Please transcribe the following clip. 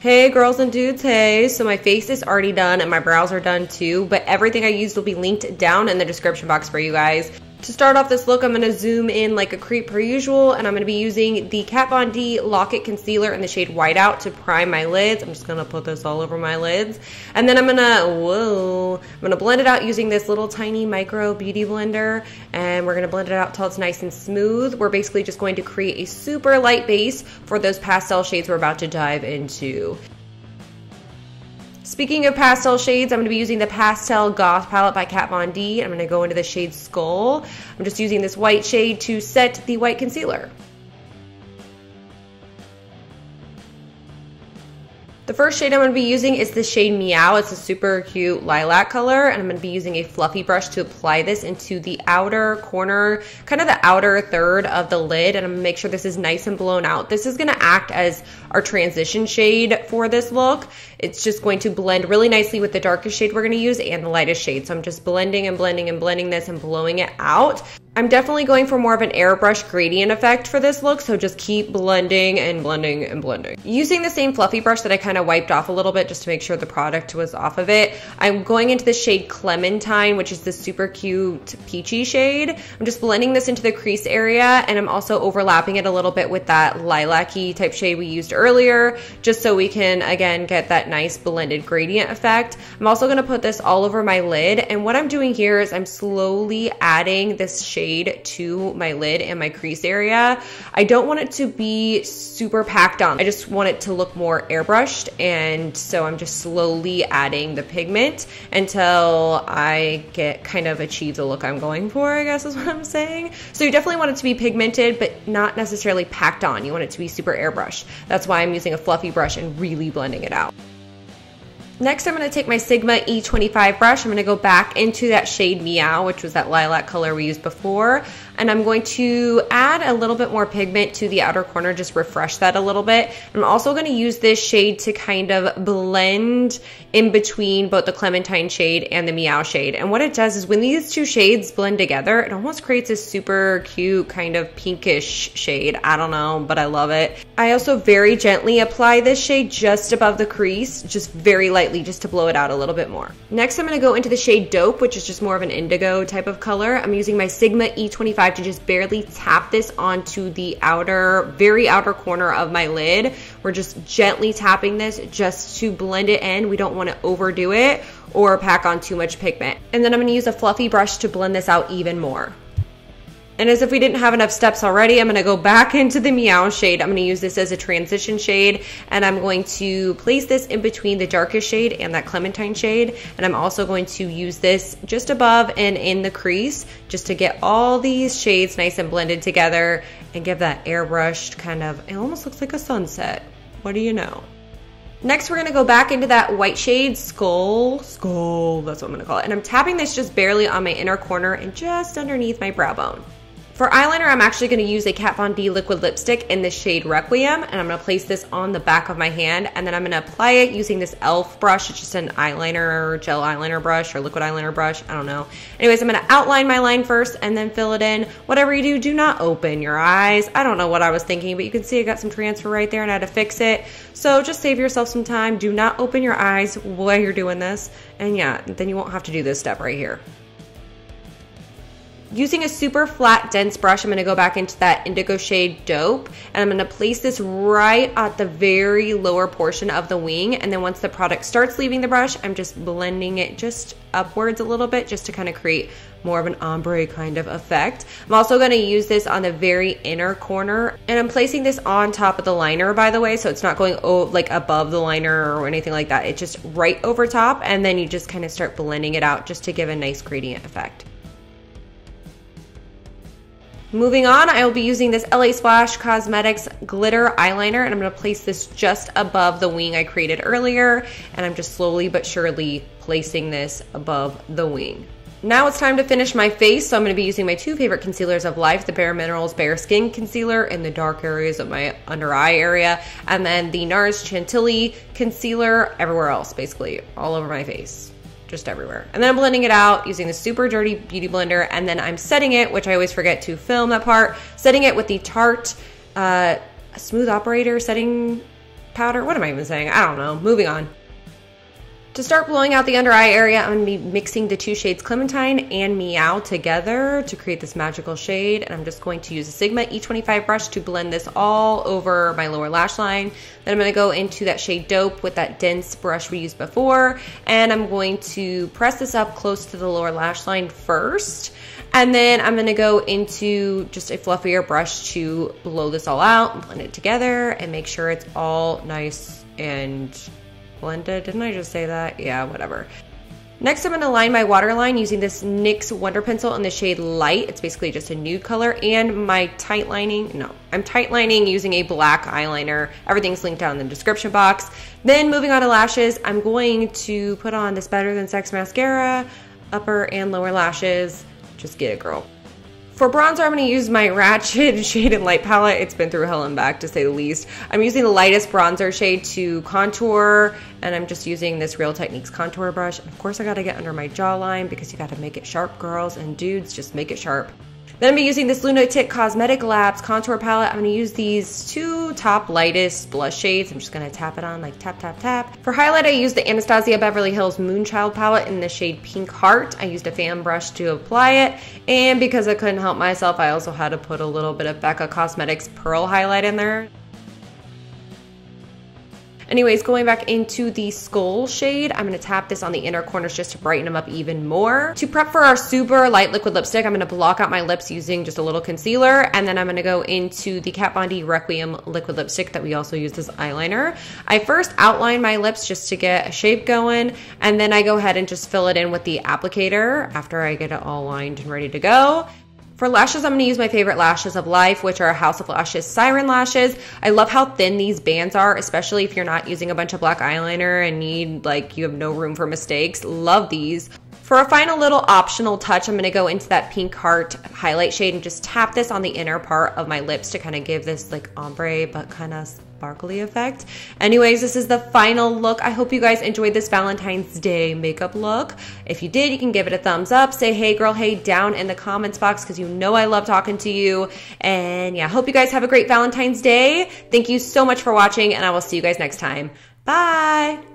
Hey girls and dudes, hey. So my face is already done and my brows are done too, but everything I used will be linked down in the description box for you guys. To start off this look, I'm going to zoom in like a creep per usual, and I'm going to be using the Kat Von D Lock It Concealer in the shade Whiteout to prime my lids. I'm just going to put this all over my lids. And then I'm going to blend it out using this little tiny micro beauty blender, and we're going to blend it out till it's nice and smooth. We're basically just going to create a super light base for those pastel shades we're about to dive into. Speaking of pastel shades, I'm going to be using the Pastel Goth palette by Kat Von D. I'm going to go into the shade Skull. I'm just using this white shade to set the white concealer. The first shade I'm going to be using is the shade Meow. It's a super cute lilac color, and I'm going to be using a fluffy brush to apply this into the outer corner, kind of the outer third of the lid, and I'm going to make sure this is nice and blown out. This is going to act as our transition shade for this look. It's just going to blend really nicely with the darkest shade we're going to use and the lightest shade. So I'm just blending and blending and blending this and blowing it out. I'm definitely going for more of an airbrush gradient effect for this look, so just keep blending and blending and blending. Using the same fluffy brush that I kind of wiped off a little bit just to make sure the product was off of it, I'm going into the shade Clementine, which is this super cute peachy shade. I'm just blending this into the crease area, and I'm also overlapping it a little bit with that lilac-y type shade we used earlier, just so we can, again, get that nice blended gradient effect. I'm also going to put this all over my lid, and what I'm doing here is I'm slowly adding this shade to my lid and my crease area. I don't want it to be super packed on. I just want it to look more airbrushed, and so I'm just slowly adding the pigment until I get kind of achieve the look I'm going for, I guess is what I'm saying. So you definitely want it to be pigmented, but not necessarily packed on. You want it to be super airbrushed. That's why I'm using a fluffy brush and really blending it out. Next, I'm going to take my Sigma E25 brush. I'm going to go back into that shade Meow, which was that lilac color we used before. And I'm going to add a little bit more pigment to the outer corner, just refresh that a little bit. I'm also going to use this shade to kind of blend in between both the Clementine shade and the Meow shade. And what it does is when these two shades blend together, it almost creates a super cute kind of pinkish shade. I don't know, but I love it. I also very gently apply this shade just above the crease, just very lightly, just to blow it out a little bit more. Next, I'm going to go into the shade Dope, which is just more of an indigo type of color. I'm using my Sigma E25 to just barely tap this onto the very outer corner of my lid. We're just gently tapping this just to blend it in. We don't want to overdo it or pack on too much pigment. And then I'm going to use a fluffy brush to blend this out even more. And as if we didn't have enough steps already, I'm going to go back into the Meow shade. I'm going to use this as a transition shade, and I'm going to place this in between the darkest shade and that Clementine shade. And I'm also going to use this just above and in the crease just to get all these shades nice and blended together and give that airbrushed kind of, it almost looks like a sunset. What do you know? Next, we're going to go back into that white shade, Skull, that's what I'm going to call it. And I'm tapping this just barely on my inner corner and just underneath my brow bone. For eyeliner, I'm actually going to use a Kat Von D liquid lipstick in the shade Requiem, and I'm going to place this on the back of my hand, and then I'm going to apply it using this e.l.f. brush. It's just an eyeliner, gel eyeliner brush or liquid eyeliner brush, I don't know. Anyways, I'm going to outline my line first and then fill it in. Whatever you do, do not open your eyes. I don't know what I was thinking, but you can see I got some transfer right there and I had to fix it. So just save yourself some time. Do not open your eyes while you're doing this, and yeah, then you won't have to do this step right here. Using a super flat, dense brush, I'm going to go back into that indigo shade Dope, and I'm going to place this right at the very lower portion of the wing, and then once the product starts leaving the brush, I'm just blending it just upwards a little bit just to kind of create more of an ombre kind of effect. I'm also going to use this on the very inner corner, and I'm placing this on top of the liner, by the way, so it's not going like above the liner or anything like that. It's just right over top, and then you just kind of start blending it out just to give a nice gradient effect. Moving on, I will be using this LA Splash Cosmetics glitter eyeliner, and I'm going to place this just above the wing I created earlier, and I'm just slowly but surely placing this above the wing. Now it's time to finish my face, so I'm going to be using my two favorite concealers of life, the Bare Minerals Bare Skin Concealer in the dark areas of my under eye area, and then the NARS Chantilly Concealer everywhere else, basically, all over my face. Just everywhere. And then I'm blending it out using the super dirty beauty blender, and then I'm setting it, which I always forget to film that part, setting it with the Tarte Smooth Operator setting powder. What am I even saying? I don't know. Moving on. To start blowing out the under eye area, I'm going to be mixing the two shades Clementine and Meow together to create this magical shade. And I'm just going to use a Sigma E25 brush to blend this all over my lower lash line. Then I'm going to go into that shade Dope with that dense brush we used before. And I'm going to press this up close to the lower lash line first. And then I'm going to go into just a fluffier brush to blow this all out and blend it together and make sure it's all nice and blended. Didn't I just say that? Yeah, whatever. Next, I'm going to line my waterline using this NYX Wonder Pencil in the shade Light. It's basically just a nude color. And my tight lining, I'm tight lining using a black eyeliner. Everything's linked down in the description box. Then moving on to lashes, I'm going to put on this Better Than Sex mascara, upper and lower lashes. Just get it, girl. For bronzer, I'm going to use my Ratchet Shade and Light palette. It's been through hell and back, to say the least. I'm using the lightest bronzer shade to contour, and I'm just using this Real Techniques contour brush. And of course, I got to get under my jawline because you got to make it sharp, girls and dudes. Just make it sharp. Then I'm going to be using this Lunatick Cosmetic Labs contour palette. I'm going to use these two top lightest blush shades. I'm just going to tap it on, like tap, tap, tap. For highlight, I used the Anastasia Beverly Hills Moonchild palette in the shade Pink Heart. I used a fan brush to apply it. And because I couldn't help myself, I also had to put a little bit of Becca Cosmetics Pearl highlight in there. Anyways, going back into the Skull shade, I'm going to tap this on the inner corners just to brighten them up even more. To prep for our super light liquid lipstick, I'm going to block out my lips using just a little concealer, and then I'm going to go into the Kat Von D Requiem liquid lipstick that we also used as eyeliner. I first outline my lips just to get a shape going, and then I go ahead and just fill it in with the applicator after I get it all lined and ready to go. For lashes, I'm going to use my favorite lashes of life, which are House of Lashes Siren Lashes. I love how thin these bands are, especially if you're not using a bunch of black eyeliner and you have no room for mistakes. Love these. For a final little optional touch, I'm going to go into that Pink Heart highlight shade and just tap this on the inner part of my lips to kind of give this like ombre but kind of sparkly effect. Anyways, this is the final look. I hope you guys enjoyed this Valentine's Day makeup look. If you did, you can give it a thumbs up. Say hey girl, hey down in the comments box because you know I love talking to you. And yeah, hope you guys have a great Valentine's Day. Thank you so much for watching, and I will see you guys next time. Bye!